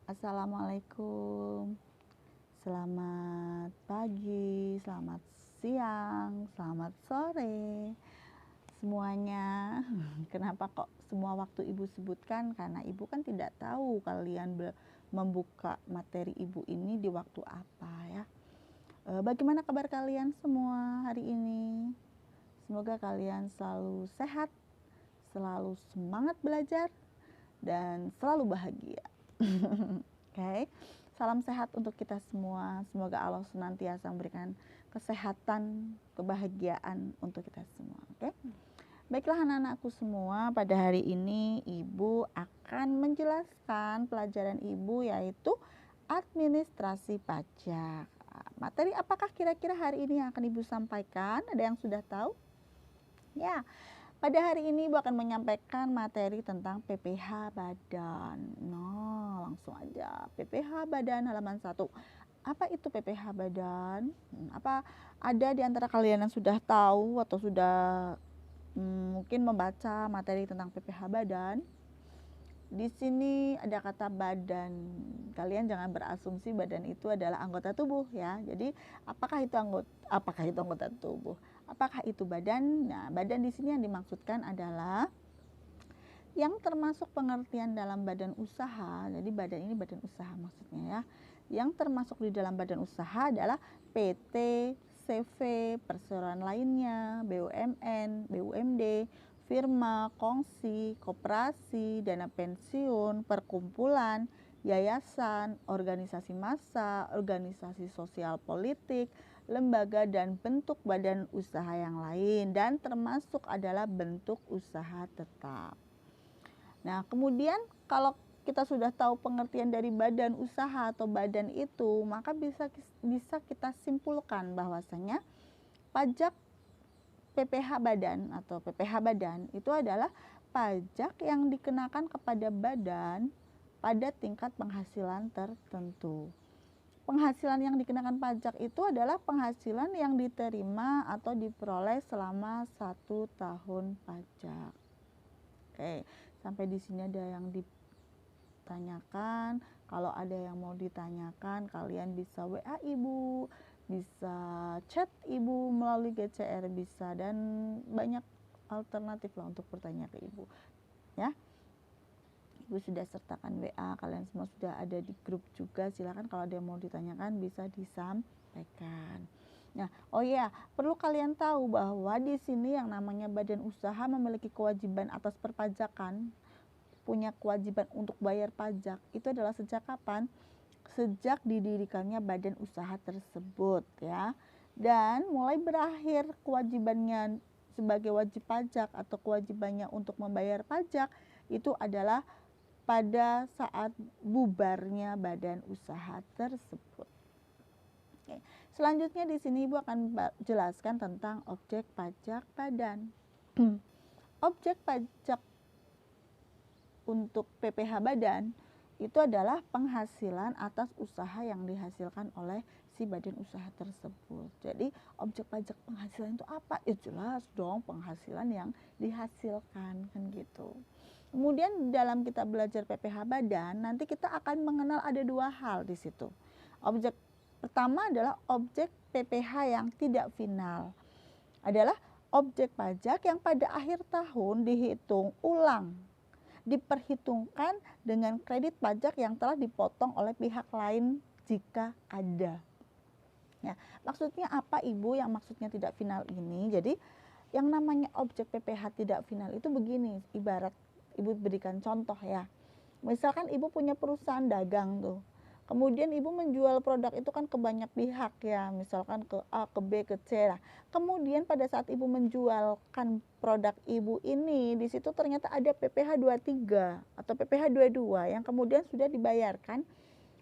Assalamualaikum. Selamat pagi, selamat siang, selamat sore semuanya. Kenapa kok semua waktu Ibu sebutkan? Karena Ibu kan tidak tahu kalian membuka materi Ibu ini di waktu apa ya. Bagaimana kabar kalian semua hari ini? Semoga kalian selalu sehat, selalu semangat belajar, dan selalu bahagia. Oke, salam sehat untuk kita semua. Semoga Allah senantiasa memberikan kesehatan, kebahagiaan untuk kita semua. Oke, baiklah anak-anakku semua. Pada hari ini Ibu akan menjelaskan pelajaran Ibu yaitu administrasi pajak. Materi apakah kira-kira hari ini yang akan Ibu sampaikan? Ada yang sudah tahu? Ya, pada hari ini Ibu akan menyampaikan materi tentang PPh Badan. Nah, langsung aja. PPh Badan halaman 1. Apa itu PPh Badan? Apa ada di antara kalian yang sudah tahu atau sudah mungkin membaca materi tentang PPh Badan? Di sini ada kata badan. Kalian jangan berasumsi badan itu adalah anggota tubuh ya. Jadi, apakah itu anggota tubuh? Apakah itu badan? Nah, badan di sini yang dimaksudkan adalah yang termasuk pengertian dalam badan usaha. Jadi badan ini badan usaha maksudnya ya. Yang termasuk di dalam badan usaha adalah PT, CV, perseroan lainnya, BUMN, BUMD, firma, kongsi, koperasi, dana pensiun, perkumpulan, yayasan, organisasi massa, organisasi sosial politik, lembaga dan bentuk badan usaha yang lain, dan termasuk adalah bentuk usaha tetap. Nah, kemudian kalau kita sudah tahu pengertian dari badan usaha atau badan itu, maka bisa kita simpulkan bahwasanya pajak PPh Badan atau PPh Badan itu adalah pajak yang dikenakan kepada badan pada tingkat penghasilan tertentu. Penghasilan yang dikenakan pajak itu adalah penghasilan yang diterima atau diperoleh selama 1 tahun pajak. Oke, sampai di sini ada yang ditanyakan. Kalau ada yang mau ditanyakan, kalian bisa WA Ibu, bisa chat Ibu melalui GCR bisa, dan banyak alternatif lah untuk bertanya ke Ibu. Ya. Ibu sudah sertakan WA, kalian semua sudah ada di grup juga. Silakan kalau ada yang mau ditanyakan bisa disampaikan. Nah, oh iya, perlu kalian tahu bahwa di sini yang namanya badan usaha memiliki kewajiban atas perpajakan, punya kewajiban untuk bayar pajak. Itu adalah sejak kapan? Sejak didirikannya badan usaha tersebut ya. Dan mulai berakhir kewajibannya sebagai wajib pajak atau kewajibannya untuk membayar pajak itu adalah pada saat bubarnya badan usaha tersebut. Oke. Selanjutnya di sini Ibu akan jelaskan tentang objek pajak badan. Objek pajak untuk PPh Badan itu adalah penghasilan atas usaha yang dihasilkan oleh si badan usaha tersebut. Jadi objek pajak penghasilan itu apa? Ya jelas dong, penghasilan yang dihasilkan kan gitu. Kemudian dalam kita belajar PPh Badan, nanti kita akan mengenal ada 2 hal di situ. Objek pertama adalah objek PPh yang tidak final. Adalah objek pajak yang pada akhir tahun dihitung ulang, diperhitungkan dengan kredit pajak yang telah dipotong oleh pihak lain jika ada. Ya, maksudnya apa Ibu yang maksudnya tidak final ini? Jadi yang namanya objek PPh tidak final itu begini, ibarat Ibu berikan contoh ya. Misalkan Ibu punya perusahaan dagang tuh. Kemudian Ibu menjual produk itu kan ke banyak pihak ya, misalkan ke A, ke B, ke C. Nah, kemudian pada saat Ibu menjualkan produk Ibu ini, di situ ternyata ada PPh 23 atau PPh 22 yang kemudian sudah dibayarkan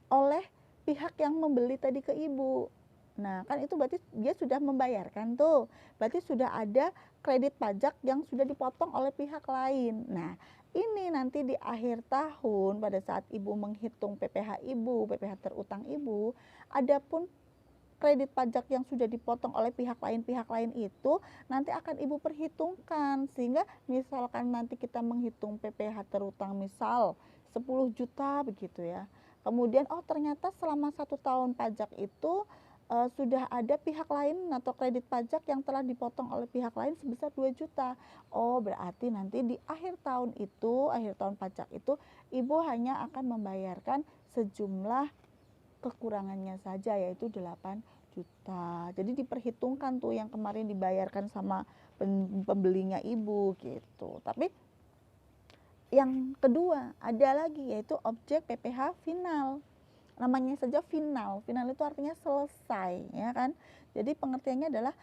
oleh pihak yang membeli tadi ke Ibu. Nah, kan itu berarti dia sudah membayarkan tuh. Berarti sudah ada kredit pajak yang sudah dipotong oleh pihak lain. Nah, ini nanti di akhir tahun pada saat Ibu menghitung PPh Ibu, PPh terutang Ibu, adapun kredit pajak yang sudah dipotong oleh pihak lain itu nanti akan Ibu perhitungkan, sehingga misalkan nanti kita menghitung PPh terutang misal 10 juta begitu ya. Kemudian oh ternyata selama 1 tahun pajak itu sudah ada pihak lain atau kredit pajak yang telah dipotong oleh pihak lain sebesar 2 juta. Oh berarti nanti di akhir tahun itu, akhir tahun pajak itu ibu hanya akan membayarkan sejumlah kekurangannya saja, yaitu 8 juta. Jadi diperhitungkan tuh yang kemarin dibayarkan sama pembelinya ibu gitu. Tapi yang kedua ada lagi, yaitu objek PPh final. Namanya saja final. Final itu artinya selesai, ya kan? Jadi pengertiannya adalah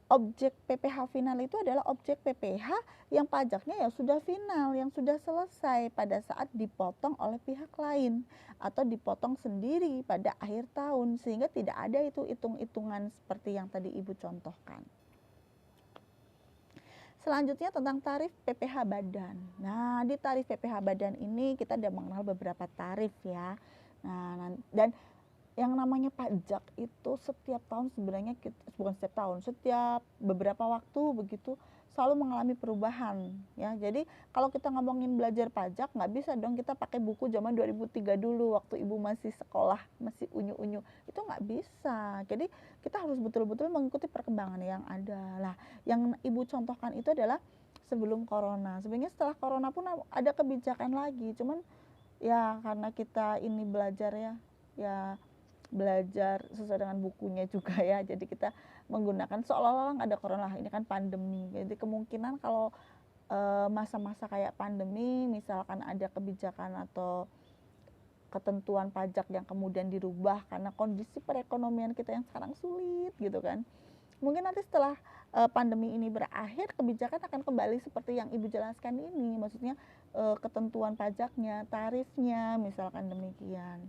objek PPh final itu adalah objek PPh yang pajaknya ya sudah final, yang sudah selesai pada saat dipotong oleh pihak lain atau dipotong sendiri pada akhir tahun, sehingga tidak ada itu hitung-hitungan seperti yang tadi Ibu contohkan. Selanjutnya tentang tarif PPh badan. Nah, di tarif PPh badan ini kita ada mengenal beberapa tarif ya. Nah, dan yang namanya pajak itu setiap tahun sebenarnya bukan setiap tahun, setiap beberapa waktu begitu selalu mengalami perubahan ya. Jadi kalau kita ngomongin belajar pajak nggak bisa dong kita pakai buku zaman 2003 dulu waktu ibu masih sekolah, masih unyu-unyu. Itu nggak bisa. Jadi kita harus betul-betul mengikuti perkembangan yang ada. Lah, yang ibu contohkan itu adalah sebelum corona. Sebenarnya setelah corona pun ada kebijakan lagi. Cuman ya karena kita ini belajar ya belajar sesuai dengan bukunya juga ya, jadi kita menggunakan seolah-olah nggak ada corona, ini kan pandemi. Jadi kemungkinan kalau masa-masa kayak pandemi misalkan ada kebijakan atau ketentuan pajak yang kemudian dirubah karena kondisi perekonomian kita yang sekarang sulit gitu kan, mungkin nanti setelah pandemi ini berakhir kebijakan akan kembali seperti yang ibu jelaskan ini, maksudnya ketentuan pajaknya, tarifnya misalkan demikian.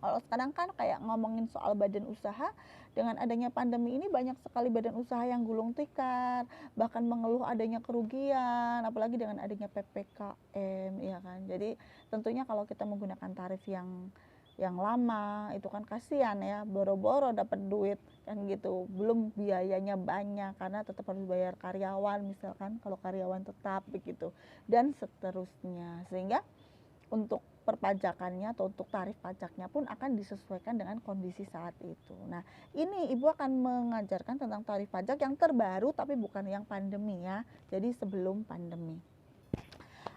Kalau sekarang kan kayak ngomongin soal badan usaha, dengan adanya pandemi ini banyak sekali badan usaha yang gulung tikar, bahkan mengeluh adanya kerugian, apalagi dengan adanya PPKM, ya kan. Jadi tentunya kalau kita menggunakan tarif yang lama itu kan kasihan ya, boro-boro dapat duit kan gitu, belum biayanya banyak karena tetap harus bayar karyawan misalkan kalau karyawan tetap begitu dan seterusnya, sehingga untuk perpajakannya atau untuk tarif pajaknya pun akan disesuaikan dengan kondisi saat itu. Nah, ini ibu akan mengajarkan tentang tarif pajak yang terbaru tapi bukan yang pandemi ya. Jadi sebelum pandemi.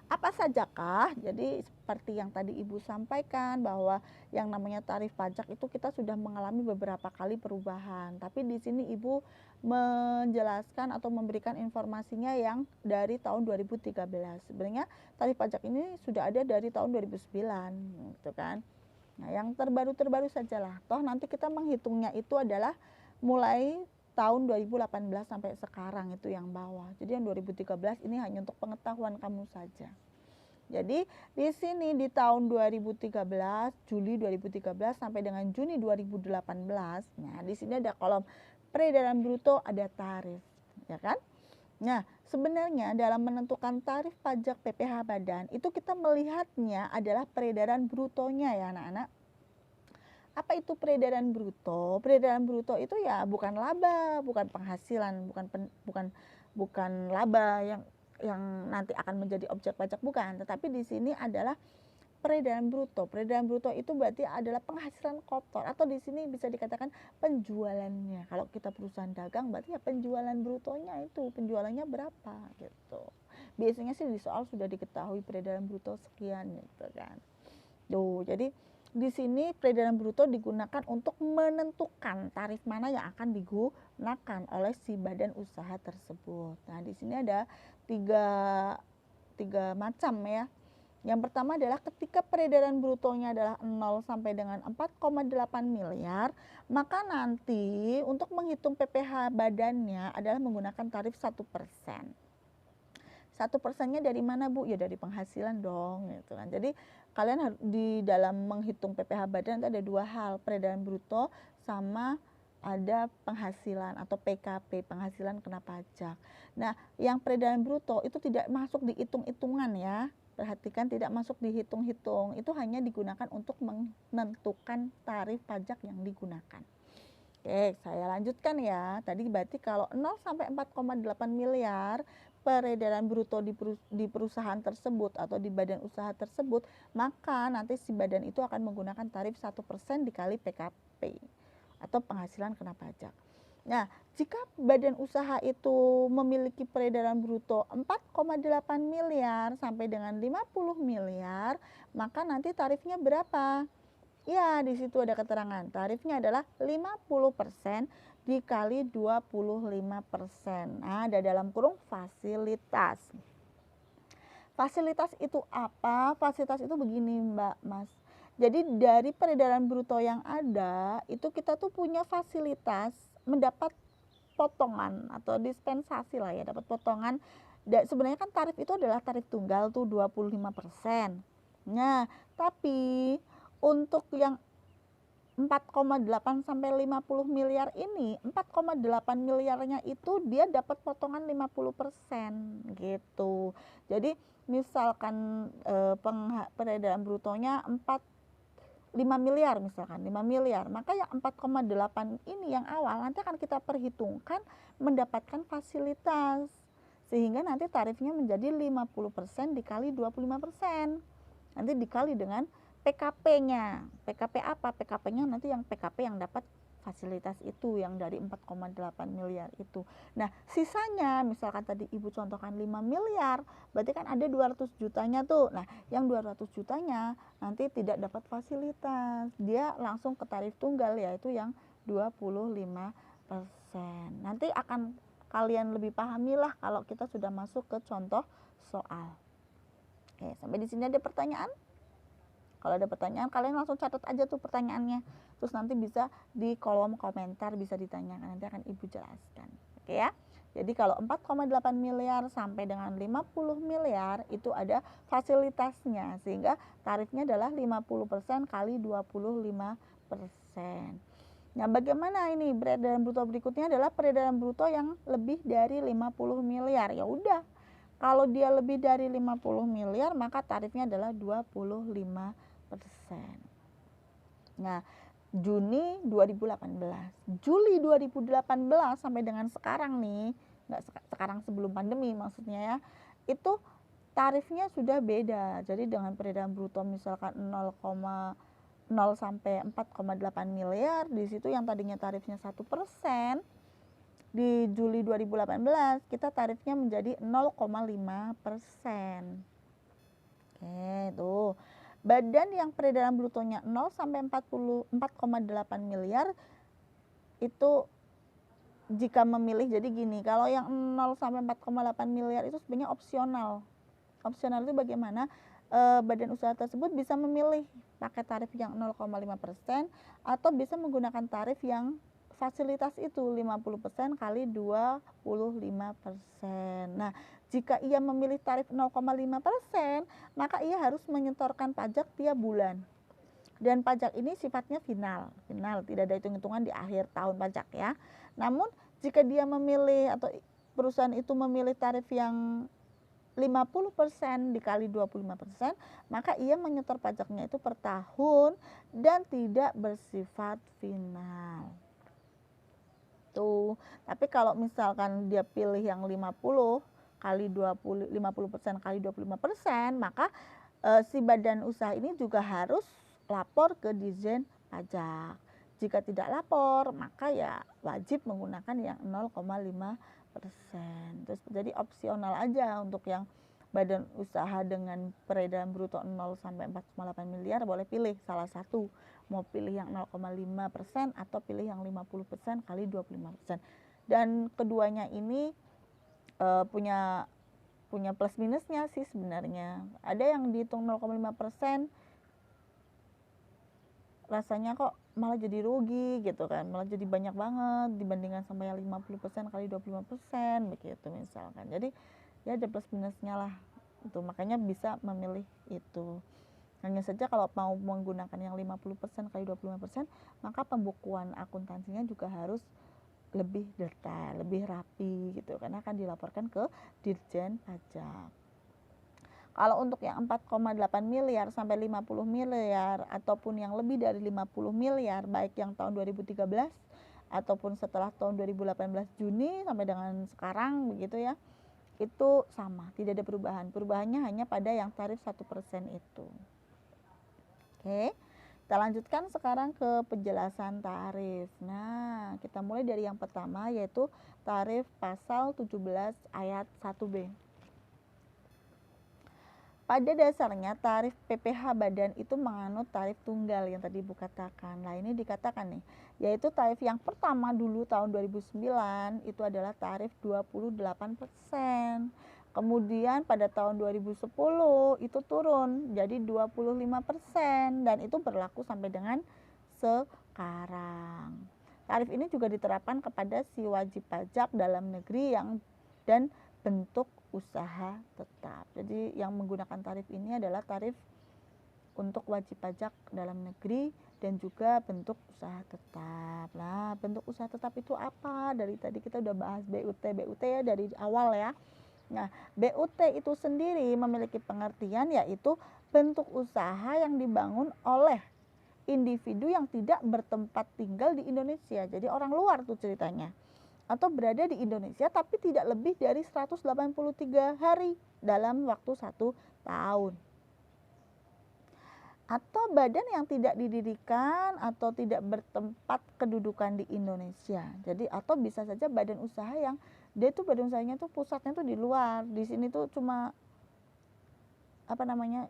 Apa sajakah? Jadi seperti yang tadi ibu sampaikan bahwa yang namanya tarif pajak itu kita sudah mengalami beberapa kali perubahan. Tapi di sini ibu menjelaskan atau memberikan informasinya yang dari tahun 2013. Sebenarnya tarif pajak ini sudah ada dari tahun 2009 gitu kan. Nah, yang terbaru-terbaru sajalah. Toh nanti kita menghitungnya itu adalah mulai tahun 2018 sampai sekarang itu yang bawah. Jadi yang 2013 ini hanya untuk pengetahuan kamu saja. Jadi di sini di tahun 2013, Juli 2013 sampai dengan Juni 2018, nah di sini ada kolom peredaran bruto, ada tarif, ya kan? Nah, sebenarnya dalam menentukan tarif pajak PPh badan itu kita melihatnya adalah peredaran brutonya ya anak-anak. Apa itu peredaran bruto? Peredaran bruto itu ya bukan laba, bukan penghasilan, bukan laba yang nanti akan menjadi objek pajak, bukan, tetapi di sini adalah peredaran bruto. Peredaran bruto itu berarti adalah penghasilan kotor atau di sini bisa dikatakan penjualannya. Kalau kita perusahaan dagang berarti ya penjualan brutonya itu, penjualannya berapa gitu. Biasanya sih di soal sudah diketahui peredaran bruto sekian gitu kan. Tuh, jadi di sini peredaran bruto digunakan untuk menentukan tarif mana yang akan digunakan oleh si badan usaha tersebut. Nah, di sini ada tiga macam ya. Yang pertama adalah ketika peredaran brutonya adalah 0 sampai dengan 4,8 miliar, maka nanti untuk menghitung PPh badannya adalah menggunakan tarif 1%. 1%-nya dari mana Bu? Ya dari penghasilan dong gitu kan. Jadi kalian harus di dalam menghitung PPh badan itu ada dua hal, peredaran bruto sama ada penghasilan atau PKP, penghasilan kena pajak. Nah, yang peredaran bruto itu tidak masuk di hitung-hitungan ya. Perhatikan tidak masuk dihitung-hitung. Itu hanya digunakan untuk menentukan tarif pajak yang digunakan. Oke, saya lanjutkan ya. Tadi berarti kalau 0 sampai 4,8 miliar peredaran bruto di perusahaan tersebut atau di badan usaha tersebut, maka nanti si badan itu akan menggunakan tarif 1% dikali PKP atau penghasilan kena pajak. Nah, jika badan usaha itu memiliki peredaran bruto 4,8 miliar sampai dengan 50 miliar, maka nanti tarifnya berapa? Ya, di situ ada keterangan. Tarifnya adalah 50% dikali 25%. Nah, ada dalam kurung fasilitas. Fasilitas itu apa? Fasilitas itu begini, Mbak, Mas. Jadi dari peredaran bruto yang ada, itu kita tuh punya fasilitas mendapat potongan atau dispensasi lah ya, dapat potongan. Sebenarnya kan tarif itu adalah tarif tunggal tuh 25%. Nah, tapi untuk yang 4,8 sampai 50 miliar ini, 4,8 miliarnya itu dia dapat potongan 50% gitu. Jadi misalkan peredaran brutonya 5 miliar misalkan, 5 miliar, maka yang 4,8 ini yang awal nanti akan kita perhitungkan mendapatkan fasilitas. Sehingga nanti tarifnya menjadi 50% dikali 25%. Nanti dikali dengan PKP-nya. PKP apa? PKP-nya nanti yang PKP yang dapat fasilitas itu yang dari 4,8 miliar itu. Nah, sisanya misalkan tadi Ibu contohkan 5 miliar, berarti kan ada 200 jutanya tuh. Nah, yang 200 jutanya nanti tidak dapat fasilitas. Dia langsung ke tarif tunggal yaitu yang 25%. Nanti akan kalian lebih pahamilah kalau kita sudah masuk ke contoh soal. Oke, sampai di sini ada pertanyaan? Kalau ada pertanyaan, kalian langsung catat aja tuh pertanyaannya. Terus nanti bisa di kolom komentar bisa ditanyakan, nanti akan Ibu jelaskan. Oke ya. Jadi kalau 4,8 miliar sampai dengan 50 miliar itu ada fasilitasnya. Sehingga tarifnya adalah 50% kali 25%. Nah, bagaimana ini peredaran bruto berikutnya adalah peredaran bruto yang lebih dari 50 miliar. Ya udah. Kalau dia lebih dari 50 miliar maka tarifnya adalah 25%. Nah, Juni 2018, Juli 2018 sampai dengan sekarang nih, nggak sekarang sebelum pandemi maksudnya ya, itu tarifnya sudah beda. Jadi dengan peredaran bruto misalkan 0,0 sampai 4,8 miliar, di situ yang tadinya tarifnya 1%, di Juli 2018 kita tarifnya menjadi 0,5%. Oke, tuh. Badan yang peredaran brutonya 0 sampai 4,8 miliar itu jika memilih, jadi gini, kalau yang 0 sampai 4,8 miliar itu sebenarnya opsional. Opsional itu bagaimana? Badan usaha tersebut bisa memilih pakai tarif yang 0,5% atau bisa menggunakan tarif yang fasilitas itu 50% kali 25%. Nah, jika ia memilih tarif 0,5%, maka ia harus menyetorkan pajak tiap bulan. Dan pajak ini sifatnya final, tidak ada hitung-hitungan di akhir tahun pajak ya. Namun, jika dia memilih atau perusahaan itu memilih tarif yang 50% dikali 25%, maka ia menyetor pajaknya itu per tahun dan tidak bersifat final. Tuh. Tapi kalau misalkan dia pilih yang 50% kali 50% kali 25%, maka si badan usaha ini juga harus lapor ke Ditjen Pajak. Jika tidak lapor, maka ya wajib menggunakan yang 0,5%. Terus jadi opsional aja untuk yang badan usaha dengan peredaran bruto 0 sampai 4,8 miliar boleh pilih salah satu. Mau pilih yang 0,5% atau pilih yang 50% kali 25%. Dan keduanya ini punya plus minusnya sih sebenarnya. Ada yang dihitung 0,5% rasanya kok malah jadi rugi gitu kan, malah jadi banyak banget dibandingkan sama yang 50% kali 25% begitu misalkan. Jadi ya ada plus minusnya lah. Itu makanya bisa memilih itu. Hanya saja kalau mau menggunakan yang 50% kali 25%, maka pembukuan akuntansinya juga harus lebih detail, lebih rapi gitu, karena akan dilaporkan ke Ditjen Pajak. Kalau untuk yang 4,8 miliar sampai 50 miliar ataupun yang lebih dari 50 miliar, baik yang tahun 2013 ataupun setelah tahun 2018 Juni sampai dengan sekarang begitu ya, itu sama, tidak ada perubahan. Perubahannya hanya pada yang tarif 1% itu. Oke, kita lanjutkan sekarang ke penjelasan tarif. Nah, kita mulai dari yang pertama yaitu tarif pasal 17 ayat 1B. Pada dasarnya tarif PPh badan itu menganut tarif tunggal yang tadi Ibu katakan. Nah, ini dikatakan nih, yaitu tarif yang pertama dulu tahun 2009 itu adalah tarif 28%. Kemudian pada tahun 2010 itu turun jadi 25% dan itu berlaku sampai dengan sekarang. Tarif ini juga diterapkan kepada si wajib pajak dalam negeri yang dan bentuk usaha tetap. Jadi yang menggunakan tarif ini adalah tarif untuk wajib pajak dalam negeri dan juga bentuk usaha tetap. Nah, bentuk usaha tetap itu apa? Dari tadi kita udah bahas BUT ya dari awal ya. Nah, BUT itu sendiri memiliki pengertian yaitu bentuk usaha yang dibangun oleh individu yang tidak bertempat tinggal di Indonesia. Jadi orang luar tuh ceritanya. Atau berada di Indonesia tapi tidak lebih dari 183 hari dalam waktu 1 tahun. Atau badan yang tidak didirikan atau tidak bertempat kedudukan di Indonesia. Jadi atau bisa saja badan usaha yang dia tuh badan usahanya tuh pusatnya tuh di luar. Di sini tuh cuma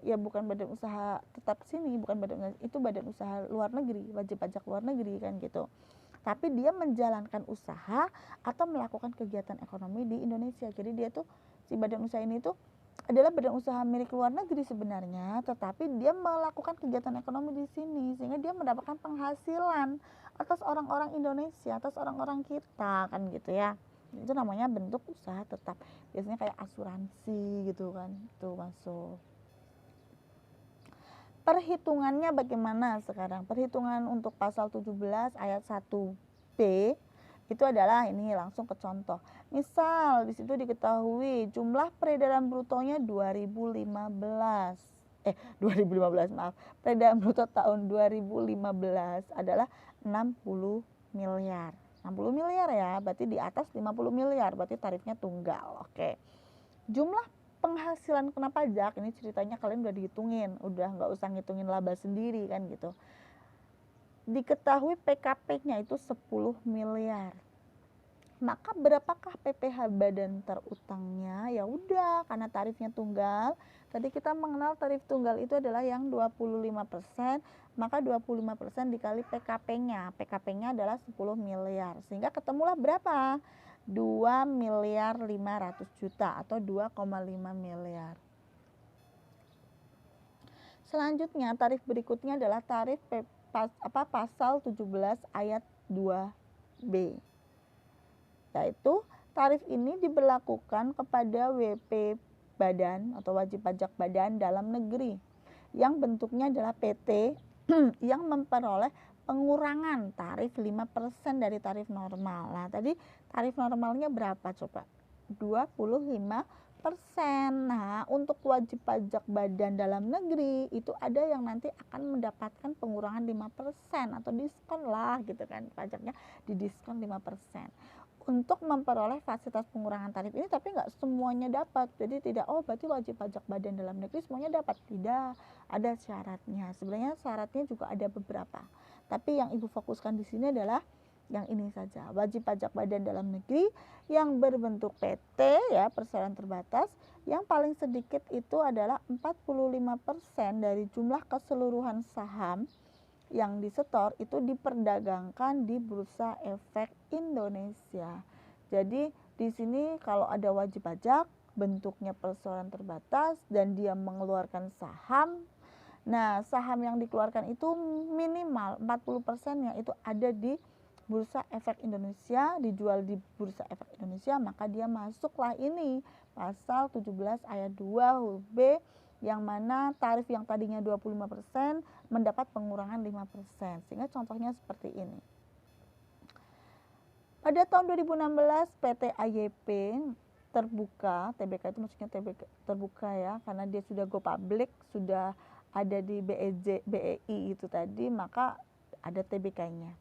ya bukan badan usaha tetap sini, bukan badan itu badan usaha luar negeri, wajib pajak luar negeri kan gitu. Tapi dia menjalankan usaha atau melakukan kegiatan ekonomi di Indonesia. Jadi dia tuh si badan usaha ini tuh adalah badan usaha milik luar negeri sebenarnya, tetapi dia melakukan kegiatan ekonomi di sini sehingga dia mendapatkan penghasilan atas orang-orang Indonesia, atas orang-orang kita kan gitu ya. Itu namanya bentuk usaha tetap. Biasanya kayak asuransi gitu kan, itu masuk. Perhitungannya bagaimana sekarang? Perhitungan untuk pasal 17 ayat 1B itu adalah ini langsung ke contoh. Misal di situ diketahui jumlah peredaran brutonya 2015 maaf. Peredaran bruto tahun 2015 adalah 60 miliar. 60 miliar ya, berarti di atas 50 miliar, berarti tarifnya tunggal. Oke. Jumlah penghasilan kena pajak ini ceritanya kalian udah dihitungin, udah nggak usah ngitungin laba sendiri kan gitu. Diketahui PKP-nya itu 10 miliar. Maka berapakah PPh badan terutangnya? Ya udah, karena tarifnya tunggal. Tadi kita mengenal tarif tunggal itu adalah yang 25%, maka 25% dikali PKP-nya. PKP-nya adalah 10 miliar. Sehingga ketemulah berapa? 2 miliar 500 juta atau 2,5 miliar. Selanjutnya tarif berikutnya adalah tarif pasal 17 ayat 2B. Yaitu tarif ini diberlakukan kepada WP badan atau wajib pajak badan dalam negeri yang bentuknya adalah PT yang memperoleh pengurangan tarif 5% dari tarif normal. Nah, tadi tarif normalnya berapa coba? 25%. Nah, untuk wajib pajak badan dalam negeri itu ada yang nanti akan mendapatkan pengurangan 5% atau diskon lah gitu kan. Pajaknya didiskon 5% untuk memperoleh fasilitas pengurangan tarif ini, tapi nggak semuanya dapat. Jadi tidak, berarti wajib pajak badan dalam negeri semuanya dapat. Tidak, ada syaratnya. Sebenarnya syaratnya juga ada beberapa. Tapi yang Ibu fokuskan di sini adalah yang ini saja. Wajib pajak badan dalam negeri yang berbentuk PT ya, perseroan terbatas, yang paling sedikit itu adalah 45% dari jumlah keseluruhan saham yang disetor itu diperdagangkan di Bursa Efek Indonesia. Jadi di sini kalau ada wajib pajak bentuknya perseroan terbatas dan dia mengeluarkan saham. Nah, saham yang dikeluarkan itu minimal 40%-nya itu ada di Bursa Efek Indonesia, dijual di Bursa Efek Indonesia, maka dia masuklah ini pasal 17 ayat 2 huruf B, yang mana tarif yang tadinya 25% mendapat pengurangan 5%. Sehingga contohnya seperti ini. Pada tahun 2016 PT AYP terbuka, TBK itu maksudnya TBK terbuka ya, karena dia sudah go public, sudah ada di BEI itu tadi, maka ada TBK-nya.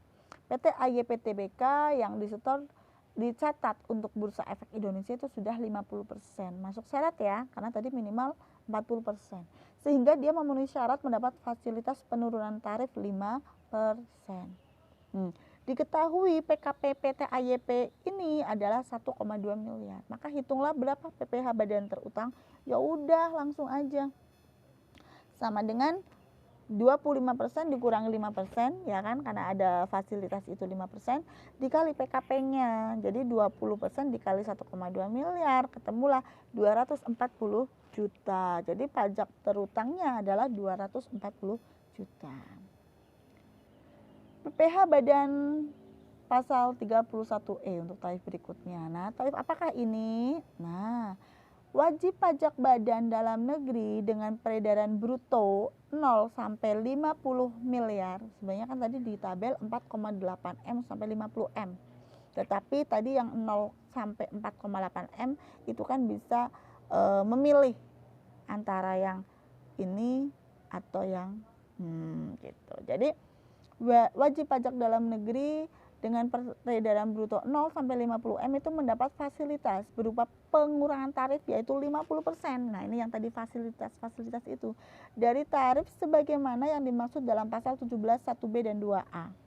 PT AYP TBK yang disetor dicatat untuk Bursa Efek Indonesia itu sudah 50%. Masuk syarat ya, karena tadi minimal 40%. Sehingga dia memenuhi syarat mendapat fasilitas penurunan tarif 5%. Diketahui PKP PT AYP ini adalah 1,2 miliar. Maka hitunglah berapa PPh badan terutang. Ya udah langsung aja. Sama dengan 25% dikurangi 5% ya kan, karena ada fasilitas itu 5% dikali PKP-nya. Jadi 20% dikali 1,2 miliar, ketemulah 240 juta. Jadi pajak terutangnya adalah 240 juta. PPh badan pasal 31E untuk tarif berikutnya. Nah, tarif apakah ini? Nah, wajib pajak badan dalam negeri dengan peredaran bruto 0 sampai 50 miliar. Sebenarnya kan tadi di tabel 4,8 M sampai 50 M. Tetapi tadi yang 0 sampai 4,8 M itu kan bisa memilih antara yang ini atau yang gitu. Jadi wajib pajak dalam negeri dengan peredaran bruto 0 sampai 50 M itu mendapat fasilitas berupa pengurangan tarif yaitu 50%. Nah, ini yang tadi fasilitas itu dari tarif sebagaimana yang dimaksud dalam pasal 17 1B dan 2A.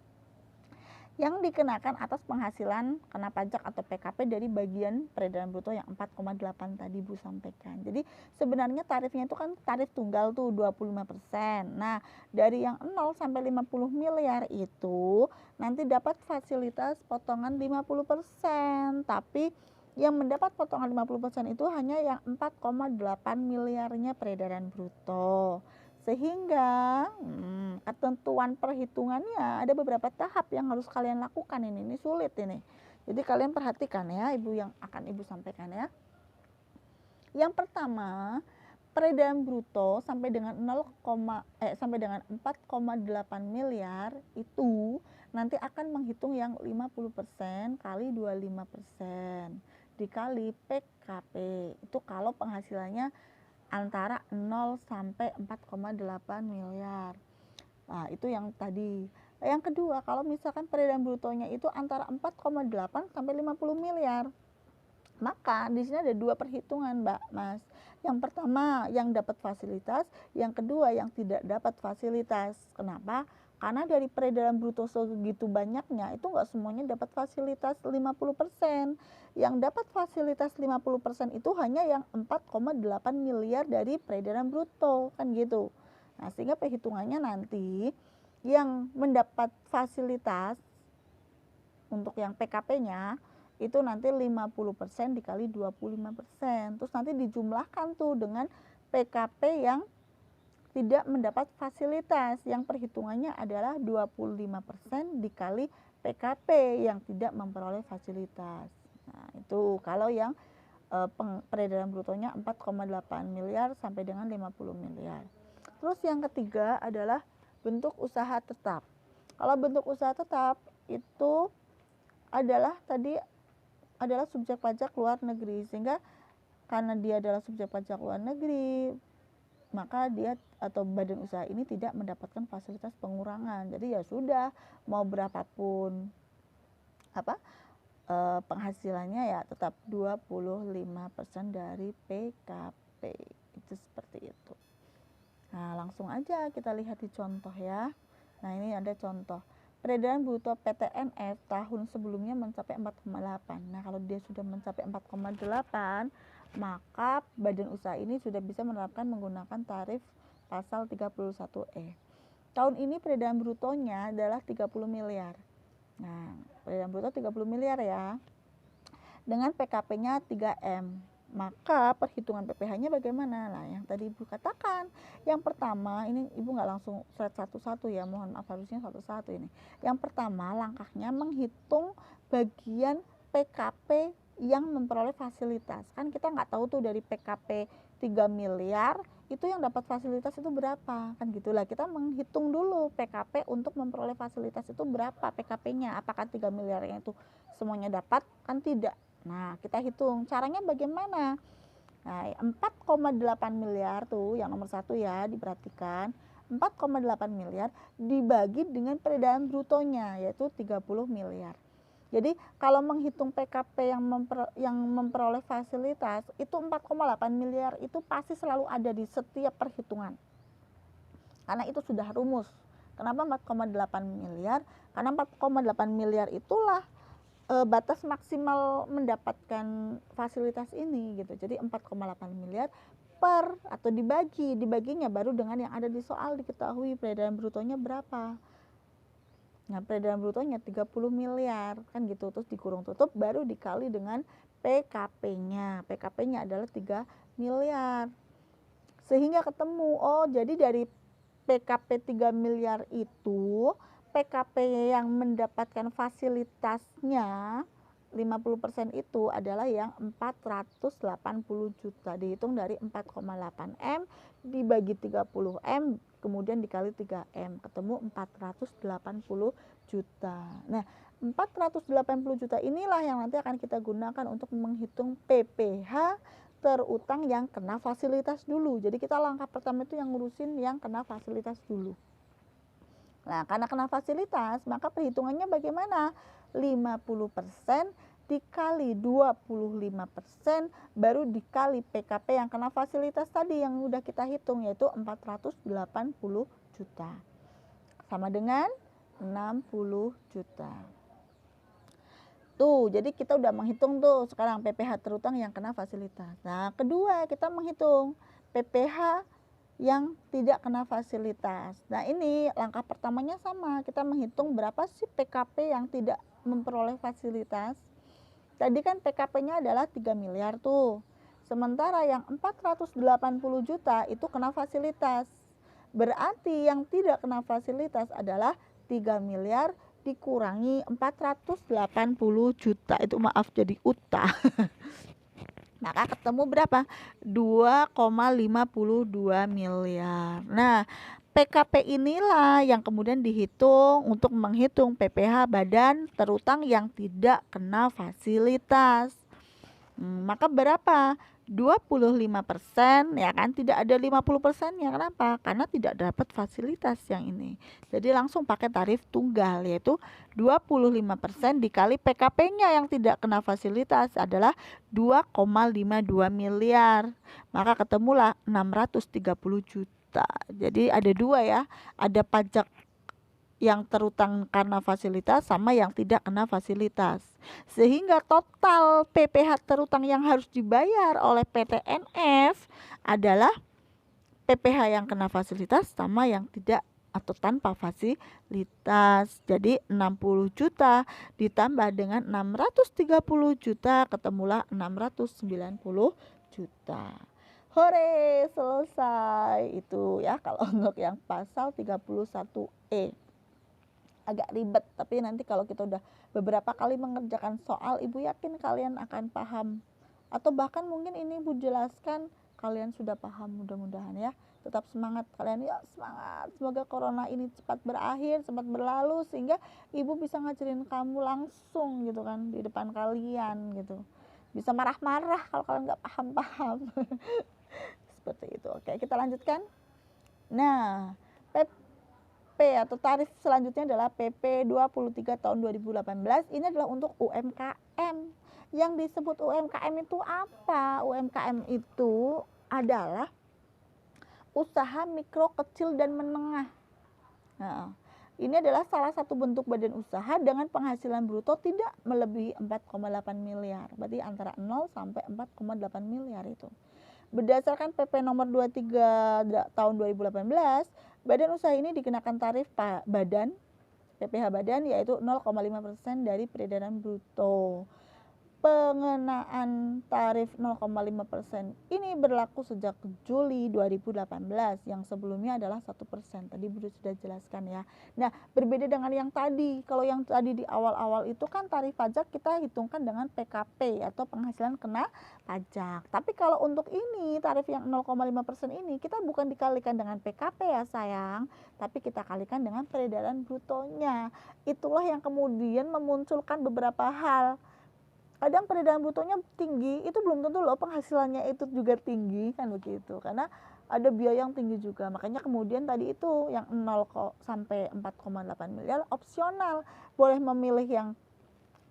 Yang dikenakan atas penghasilan kena pajak atau PKP dari bagian peredaran bruto yang 4,8 tadi Bu sampaikan. Jadi sebenarnya tarifnya itu kan tarif tunggal tuh 25%. Nah, dari yang 0 sampai 50 miliar itu nanti dapat fasilitas potongan 50%. Tapi yang mendapat potongan 50% itu hanya yang 4,8 miliarnya peredaran bruto. Sehingga ketentuan perhitungannya ada beberapa tahap yang harus kalian lakukan ini sulit ini. Jadi kalian perhatikan ya, Ibu yang akan Ibu sampaikan ya. Yang pertama, peredaran bruto sampai dengan 4,8 miliar itu nanti akan menghitung yang 50% kali 25% dikali PKP. Itu kalau penghasilannya antara 0 sampai 4,8 miliar. Nah, itu yang tadi. Yang kedua, kalau misalkan peredaran brutonya itu antara 4,8 sampai 50 miliar. Maka di sini ada dua perhitungan, Mbak, Mas. Yang pertama yang dapat fasilitas, yang kedua yang tidak dapat fasilitas. Kenapa? Karena dari peredaran bruto segitu banyaknya itu enggak semuanya dapat fasilitas 50%. Yang dapat fasilitas 50% itu hanya yang 4,8 miliar dari peredaran bruto, kan gitu. Nah, sehingga perhitungannya nanti yang mendapat fasilitas untuk yang PKP-nya itu nanti 50% dikali 25%. Terus nanti dijumlahkan tuh dengan PKP yang tidak mendapat fasilitas, yang perhitungannya adalah 25% dikali PKP yang tidak memperoleh fasilitas. Nah, itu kalau yang peredaran brutonya 4,8 miliar sampai dengan 50 miliar. Terus yang ketiga adalah bentuk usaha tetap. Kalau bentuk usaha tetap itu adalah tadi adalah subjek pajak luar negeri, sehingga karena dia adalah subjek pajak luar negeri, maka dia atau badan usaha ini tidak mendapatkan fasilitas pengurangan. Jadi ya sudah, mau berapapun penghasilannya ya tetap 25% dari PKP. Itu seperti itu. Nah, langsung aja kita lihat di contoh ya. Nah, ini ada contoh. Peredaran bruto PTNF tahun sebelumnya mencapai 4,8. Nah, kalau dia sudah mencapai 4,8, maka badan usaha ini sudah bisa menerapkan menggunakan tarif pasal 31E. Tahun ini peredaran brutonya adalah 30 miliar. Nah, peredaran bruto 30 miliar ya. Dengan PKP-nya 3M. Maka perhitungan PPh-nya bagaimana? Nah, yang tadi Ibu katakan, yang pertama ini Ibu nggak langsung slide satu-satu ya, mohon maaf harusnya satu-satu ini. Yang pertama langkahnya menghitung bagian PKP yang memperoleh fasilitas. Kan kita nggak tahu tuh dari PKP 3 miliar itu yang dapat fasilitas itu berapa, kan gitulah. Kita menghitung dulu PKP untuk memperoleh fasilitas itu berapa PKP-nya, apakah 3 miliarnya itu semuanya dapat? Kan tidak. Nah, kita hitung caranya bagaimana. Nah, 4,8 miliar tuh yang nomor 1 ya, diperhatikan. 4,8 miliar dibagi dengan peredaran brutonya yaitu 30 miliar. Jadi kalau menghitung PKP yang memperoleh fasilitas itu 4,8 miliar itu pasti selalu ada di setiap perhitungan. Karena itu sudah rumus. Kenapa 4,8 miliar? Karena 4,8 miliar itulah batas maksimal mendapatkan fasilitas ini gitu. Jadi 4,8 miliar per atau dibaginya baru dengan yang ada di soal diketahui peredaran brutonya berapa. Nah, peredaran brutonya 30 miliar kan gitu, terus dikurung tutup baru dikali dengan PKP-nya. PKP-nya adalah 3 miliar. Sehingga ketemu, oh jadi dari PKP 3 miliar itu, PKP yang mendapatkan fasilitasnya 50% itu adalah yang 480 juta. Dihitung dari 4,8 M dibagi 30 M kemudian dikali 3 M, ketemu 480 juta. Nah, 480 juta inilah yang nanti akan kita gunakan untuk menghitung PPh terutang yang kena fasilitas dulu. Jadi kita langkah pertama itu yang ngurusin yang kena fasilitas dulu. Nah, karena kena fasilitas, maka perhitungannya bagaimana? 50% dikali 25% baru dikali PKP yang kena fasilitas tadi yang udah kita hitung, yaitu 480 juta. Sama dengan 60 juta. Tuh, jadi kita udah menghitung tuh sekarang PPh terutang yang kena fasilitas. Nah, kedua kita menghitung PPh yang tidak kena fasilitas. Nah, ini langkah pertamanya sama, kita menghitung berapa sih PKP yang tidak memperoleh fasilitas. Tadi kan PKP-nya adalah 3 miliar tuh. Sementara yang 480 juta itu kena fasilitas. Berarti yang tidak kena fasilitas adalah 3 miliar dikurangi 480 juta. Itu maaf jadi UTA. Maka ketemu berapa? 2,52 miliar. Nah, PKP inilah yang kemudian dihitung untuk menghitung PPh badan terutang yang tidak kena fasilitas. Maka berapa? 25%, ya kan, tidak ada 50%-nya. Kenapa? Karena tidak dapat fasilitas yang ini. Jadi langsung pakai tarif tunggal, yaitu 25% dikali PKP-nya yang tidak kena fasilitas adalah 2,52 miliar. Maka ketemulah 630 juta. Jadi ada dua ya, ada pajak yang terutang karena fasilitas sama yang tidak kena fasilitas. Sehingga total PPh terutang yang harus dibayar oleh PT NF adalah PPh yang kena fasilitas sama yang tidak atau tanpa fasilitas. Jadi 60 juta ditambah dengan 630 juta ketemulah 690 juta. Hore, selesai. Itu ya kalau untuk yang pasal 31E. Agak ribet, tapi nanti kalau kita udah beberapa kali mengerjakan soal, Ibu yakin kalian akan paham. Atau bahkan mungkin ini Ibu jelaskan, kalian sudah paham mudah-mudahan ya. Tetap semangat kalian ya, semangat. Semoga corona ini cepat berakhir, cepat berlalu, sehingga Ibu bisa ngajarin kamu langsung gitu kan, di depan kalian gitu. Bisa marah-marah kalau kalian nggak paham-paham. Seperti itu. Oke, kita lanjutkan. Nah, atau tarif selanjutnya adalah PP 23 tahun 2018. Ini adalah untuk UMKM. Yang disebut UMKM itu apa? UMKM itu adalah usaha mikro, kecil, dan menengah. Nah, ini adalah salah satu bentuk badan usaha dengan penghasilan bruto tidak melebihi 4,8 miliar. Berarti antara 0 sampai 4,8 miliar itu. Berdasarkan PP nomor 23 tahun 2018, badan usaha ini dikenakan tarif badan, PPh badan, yaitu 0,5% dari peredaran bruto. Pengenaan tarif 0,5% ini berlaku sejak Juli 2018, yang sebelumnya adalah 1%. Tadi Bu sudah jelaskan ya. Nah, berbeda dengan yang tadi. Kalau yang tadi di awal-awal itu kan tarif pajak kita hitungkan dengan PKP atau penghasilan kena pajak. Tapi kalau untuk ini tarif yang 0,5% ini kita bukan dikalikan dengan PKP ya sayang, tapi kita kalikan dengan peredaran brutonya. Itulah yang kemudian memunculkan beberapa hal. Kadang peredaran brutonya tinggi, itu belum tentu loh penghasilannya itu juga tinggi kan begitu, karena ada biaya yang tinggi juga. Makanya kemudian tadi itu yang 0 sampai 4,8 miliar opsional, boleh memilih yang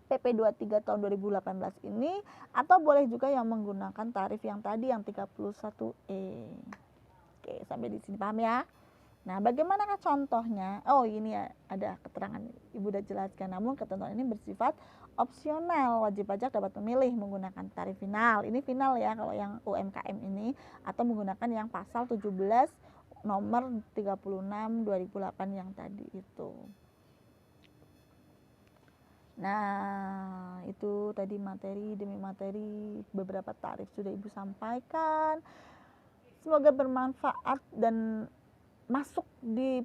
PP 23 tahun 2018 ini, atau boleh juga yang menggunakan tarif yang tadi yang 31E. Oke, sampai di sini paham ya? Nah, bagaimanakah contohnya? Oh, ini ya, ada keterangan Ibu udah jelaskan. Namun ketentuan ini bersifat opsional. Wajib pajak dapat memilih menggunakan tarif final. Ini final ya kalau yang UMKM ini, atau menggunakan yang pasal 17 nomor 36 2008 yang tadi itu. Nah, itu tadi materi demi materi, beberapa tarif sudah Ibu sampaikan. Semoga bermanfaat dan masuk di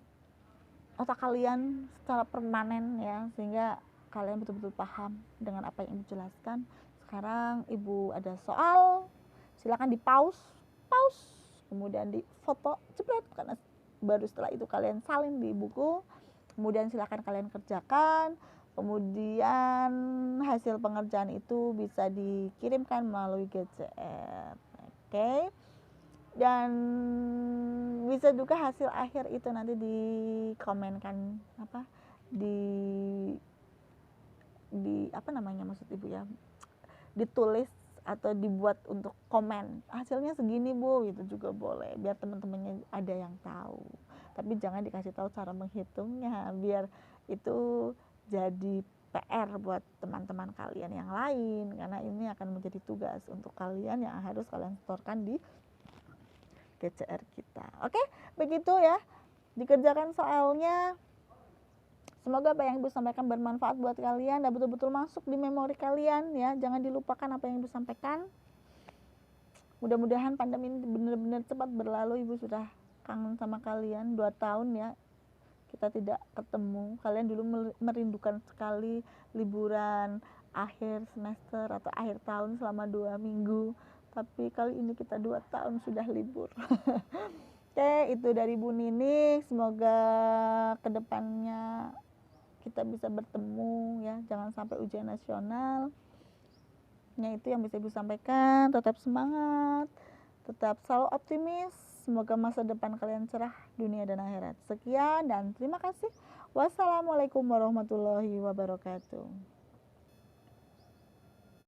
otak kalian secara permanen ya, sehingga kalian betul-betul paham dengan apa yang Ibu jelaskan. Sekarang Ibu ada soal, silakan di pause, kemudian di foto, jepret, karena baru setelah itu kalian salin di buku, kemudian silakan kalian kerjakan, kemudian hasil pengerjaan itu bisa dikirimkan melalui GCR. Oke. Dan bisa juga hasil akhir itu nanti dikomenkan di apa namanya maksud Ibu ya, ditulis atau dibuat untuk komen hasilnya segini Bu, gitu juga boleh, biar teman-temannya ada yang tahu. Tapi jangan dikasih tahu cara menghitungnya, biar itu jadi PR buat teman-teman kalian yang lain, karena ini akan menjadi tugas untuk kalian yang harus kalian setorkan di GCR kita. Oke, begitu ya. Dikerjakan soalnya. Semoga apa yang Ibu sampaikan bermanfaat buat kalian dan betul-betul masuk di memori kalian ya. Jangan dilupakan apa yang Ibu sampaikan. Mudah-mudahan pandemi ini benar-benar cepat berlalu. Ibu sudah kangen sama kalian 2 tahun ya. Kita tidak ketemu. Kalian dulu merindukan sekali liburan akhir semester atau akhir tahun selama 2 minggu. Tapi kali ini kita 2 tahun sudah libur. Oke, itu dari Bu Nini. Semoga kedepannya kita bisa bertemu ya. Jangan sampai ujian nasional. Itu yang bisa Ibu sampaikan. Tetap semangat, tetap selalu optimis. Semoga masa depan kalian cerah dunia dan akhirat. Sekian dan terima kasih. Wassalamualaikum warahmatullahi wabarakatuh.